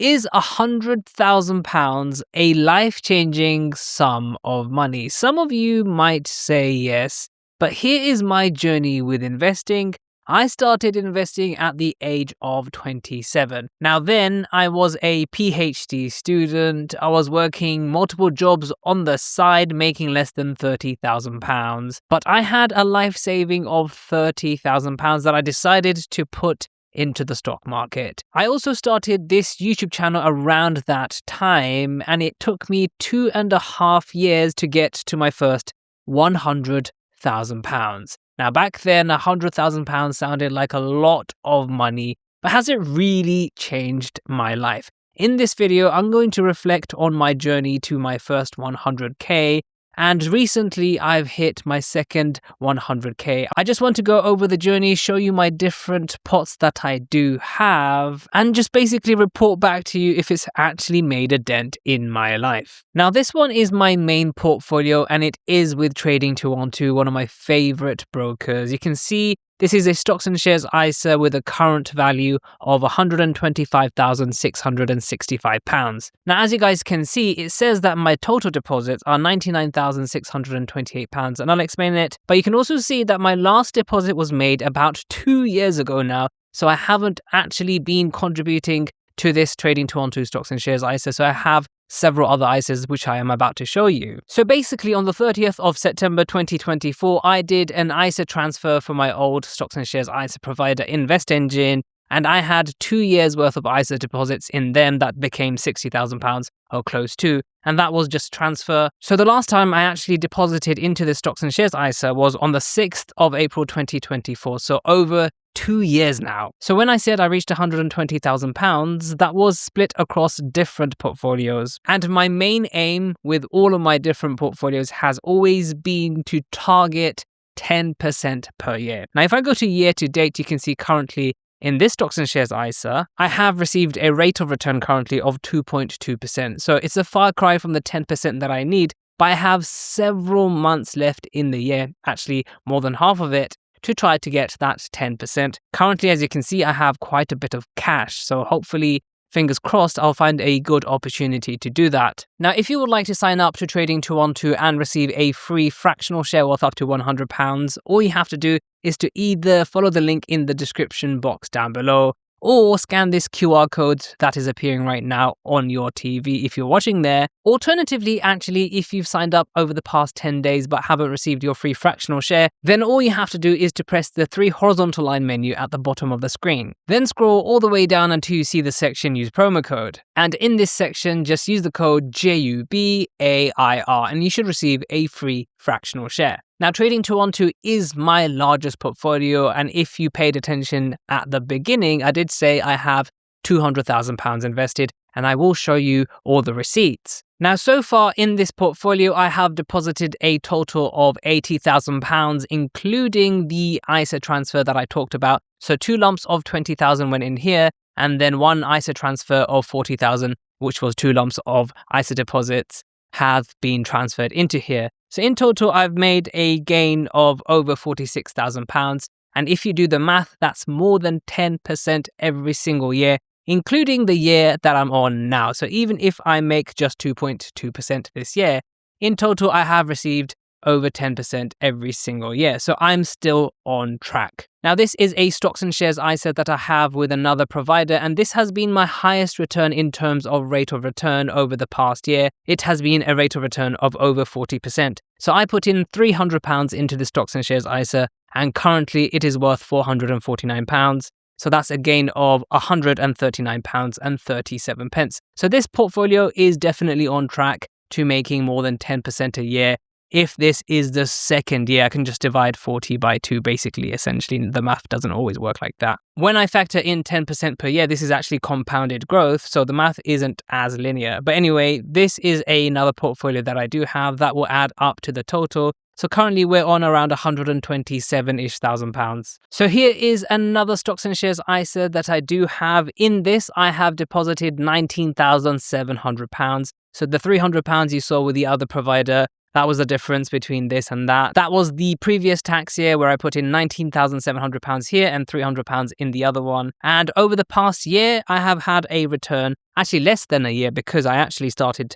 Is £100,000 a life-changing sum of money? Some of you might say yes, but here is my journey with investing. I started investing at the age of 27. Now then, I was a PhD student. I was working multiple jobs on the side, making less than £30,000. But I had a life saving of £30,000 that I decided to put into the stock market. I also started this YouTube channel around that time, and it took me 2.5 years to get to my first £100,000. Now back then, £100,000 sounded like a lot of money, but has it really changed my life? In this video, I'm going to reflect on my journey to my first 100k, and recently I've hit my second 100k. I just want to go over the journey, show you my different pots that I do have, and just basically report back to you if it's actually made a dent in my life. Now this one is my main portfolio, and it is with Trading212, one of my favorite brokers. You can see this is a stocks and shares ISA with a current value of £125,665. Now, as you guys can see, it says that my total deposits are £99,628, and I'll explain it. But you can also see that my last deposit was made about 2 years ago now, so I haven't actually been contributing to this Trading212 stocks and shares ISA, so I have several other ISAs which I am about to show you. So basically on the 30th of September 2024, I did an ISA transfer from my old stocks and shares ISA provider InvestEngine, and I had 2 years worth of ISA deposits in them that became £60,000 or close to, and that was just transfer. So the last time I actually deposited into the stocks and shares ISA was on the 6th of April 2024, so over 2 years now. So when I said I reached £120,000, that was split across different portfolios. And my main aim with all of my different portfolios has always been to target 10% per year. Now, if I go to year to date, you can see currently in this stocks and shares ISA, I have received a rate of return currently of 2.2%. So it's a far cry from the 10% that I need, but I have several months left in the year, actually more than half of it, to try to get that 10%. Currently, as you can see, I have quite a bit of cash, so hopefully, fingers crossed, I'll find a good opportunity to do that. Now, if you would like to sign up to Trading212 and receive a free fractional share worth up to £100, all you have to do is to either follow the link in the description box down below, or scan this QR code that is appearing right now on your TV if you're watching there. Alternatively, actually, if you've signed up over the past 10 days but haven't received your free fractional share, then all you have to do is to press the 3 horizontal line menu at the bottom of the screen. Then scroll all the way down until you see the section Use Promo Code. And in this section, just use the code JUBAIR and you should receive a free fractional share. Now, Trading212 is my largest portfolio, and if you paid attention at the beginning, I did say I have £200,000 invested, and I will show you all the receipts. Now, so far in this portfolio, I have deposited a total of £80,000, including the ISA transfer that I talked about. So 2 lumps of £20,000 went in here, and then 1 ISA transfer of £40,000, which was 2 lumps of ISA deposits, have been transferred into here. So in total, I've made a gain of over £46,000. And if you do the math, that's more than 10% every single year, including the year that I'm on now. So even if I make just 2.2% this year, in total, I have received over 10% every single year. So I'm still on track. Now, this is a stocks and shares ISA that I have with another provider, and this has been my highest return in terms of rate of return over the past year. It has been a rate of return of over 40%. So I put in £300 into the stocks and shares ISA, and currently it is worth £449. So that's a gain of £139.37. So this portfolio is definitely on track to making more than 10% a year. If this is the second year, I can just divide 40 by 2, basically, essentially. The math doesn't always work like that. When I factor in 10% per year, this is actually compounded growth, so the math isn't as linear. But anyway, this is another portfolio that I do have that will add up to the total. So currently we're on around £127,000-ish. So here is another stocks and shares ISA that I do have. In this, I have deposited £19,700. So the £300 you saw with the other provider, That was the difference between this and that. That was the previous tax year where I put in £19,700 here and £300 in the other one. And over the past year, I have had a return, actually less than a year, because I actually started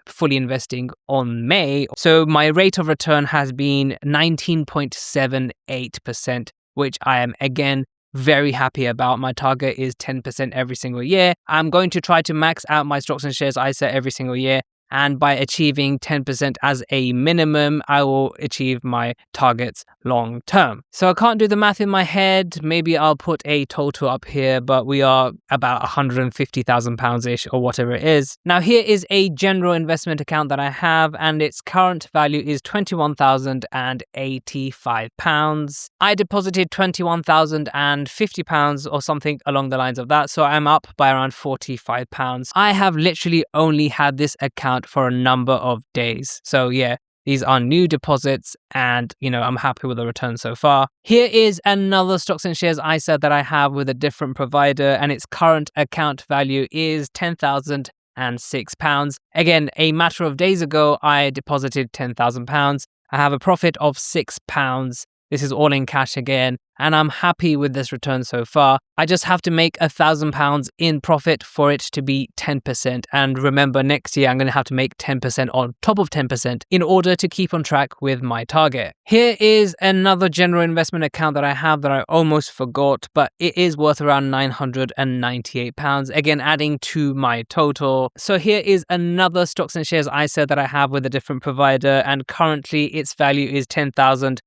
fully investing on May. So my rate of return has been 19.78%, which I am again very happy about. My target is 10% every single year. I'm going to try to max out my stocks and shares ISA every single year. And by achieving 10% as a minimum, I will achieve my targets long term. So I can't do the math in my head. Maybe I'll put a total up here, but we are about £150,000-ish or whatever it is. Now here is a general investment account that I have, and its current value is £21,085. I deposited £21,050 or something along the lines of that. So I'm up by around £45. I have literally only had this account for a number of days. So yeah, these are new deposits and, I'm happy with the return so far. Here is another stocks and shares ISA that I have with a different provider, and its current account value is £10,006. Again, a matter of days ago, I deposited £10,000. I have a profit of £6. This is all in cash again, and I'm happy with this return so far. I just have to make £1,000 in profit for it to be 10%. And remember, next year I'm going to have to make 10% on top of 10% in order to keep on track with my target. Here is another general investment account that I have that I almost forgot, but it is worth around £998, again adding to my total. So here is another stocks and shares ISA that I have with a different provider, and currently its value is £10,030.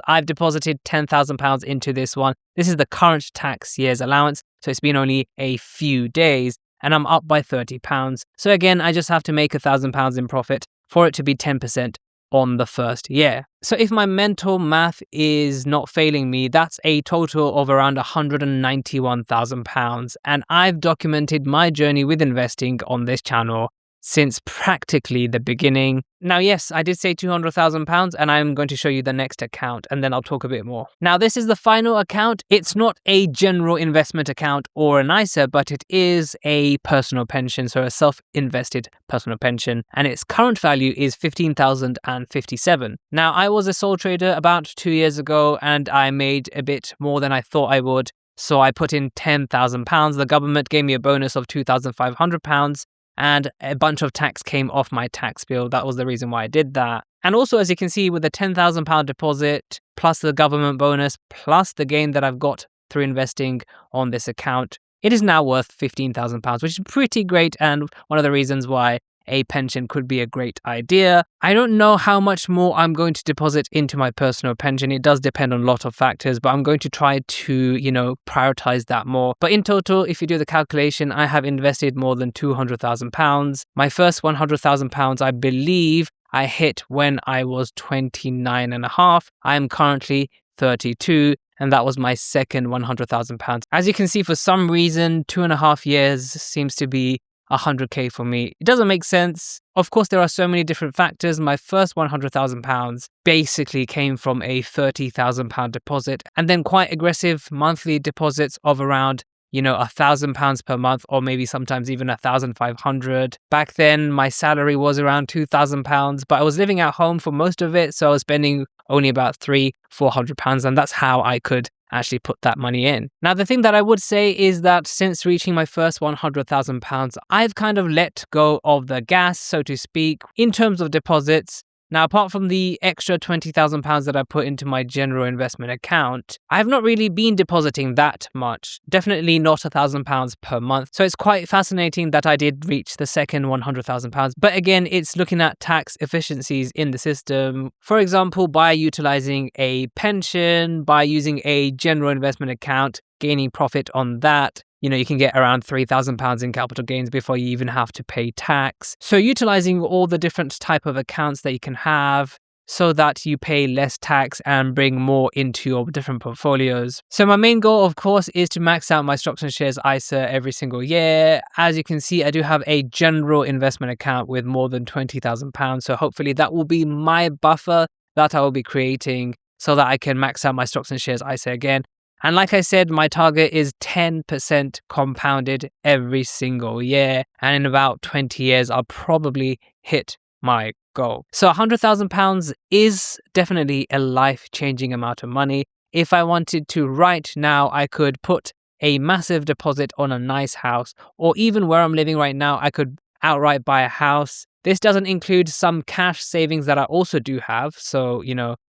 I've deposited £10,000 into this one. This is the current tax year's allowance, so it's been only a few days, and I'm up by £30. So again, I just have to make £1,000 in profit for it to be 10% on the first year. So if my mental math is not failing me, that's a total of around £191,000. And I've documented my journey with investing on this channel since practically the beginning. Now, yes, I did say £200,000, and I'm going to show you the next account, and then I'll talk a bit more. Now, this is the final account. It's not a general investment account or an ISA, but it is a personal pension, so a self-invested personal pension, and its current value is £15,057. Now, I was a sole trader about 2 years ago, and I made a bit more than I thought I would, so I put in £10,000. The government gave me a bonus of £2,500, and a bunch of tax came off my tax bill. That was the reason why I did that. And also, as you can see, with the £10,000 deposit, plus the government bonus, plus the gain that I've got through investing on this account, it is now worth £15,000, which is pretty great, and one of the reasons why a pension could be a great idea. I don't know how much more I'm going to deposit into my personal pension. It does depend on a lot of factors, but I'm going to try to, prioritize that more. But in total, if you do the calculation, I have invested more than £200,000. My first £100,000, I believe, I hit when I was 29 and a half. I am currently 32. And that was my second £100,000. As you can see, for some reason, 2.5 years seems to be 100k for me. It doesn't make sense. Of course, there are so many different factors. My first £100,000 basically came from a £30,000 deposit, and then quite aggressive monthly deposits of around £1,000 per month, or maybe sometimes even 1,500. Back then, my salary was around £2,000, but I was living at home for most of it, so I was spending only about £300-400, and that's how I could actually put that money in. Now, the thing that I would say is that since reaching my first £100,000, I've kind of let go of the gas, so to speak, in terms of deposits. Now, apart from the extra £20,000 that I put into my general investment account, I have not really been depositing that much. Definitely not £1,000 per month. So it's quite fascinating that I did reach the second £100,000. But again, it's looking at tax efficiencies in the system. For example, by utilizing a pension, by using a general investment account, gaining profit on that, you can get around £3,000 in capital gains before you even have to pay tax. So utilizing all the different type of accounts that you can have so that you pay less tax and bring more into your different portfolios. So my main goal, of course, is to max out my stocks and shares ISA every single year. As you can see, I do have a general investment account with more than £20,000. So hopefully that will be my buffer that I will be creating so that I can max out my stocks and shares ISA again. And like I said, my target is 10% compounded every single year. And in about 20 years, I'll probably hit my go. So £100,000 is definitely a life-changing amount of money. If I wanted to right now, I could put a massive deposit on a nice house, or even where I'm living right now, I could outright buy a house. This doesn't include some cash savings that I also do have. So,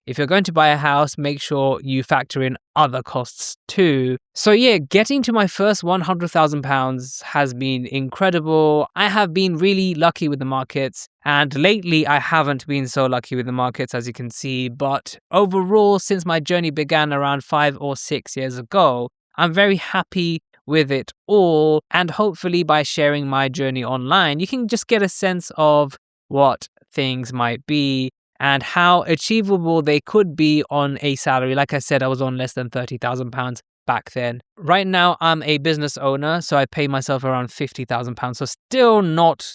if you're going to buy a house, make sure you factor in other costs too. So yeah, getting to my first £100,000 has been incredible. I have been really lucky with the markets, and lately I haven't been so lucky with the markets, as you can see. But overall, since my journey began around 5 or 6 years ago, I'm very happy with it all. And hopefully by sharing my journey online, you can just get a sense of what things might be and how achievable they could be on a salary. Like I said, I was on less than £30,000 back then. Right now, I'm a business owner, so I pay myself around £50,000. So still not,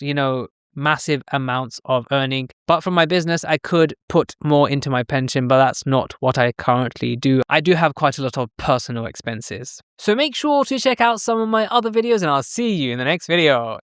massive amounts of earning. But from my business, I could put more into my pension, but that's not what I currently do. I do have quite a lot of personal expenses. So make sure to check out some of my other videos, and I'll see you in the next video.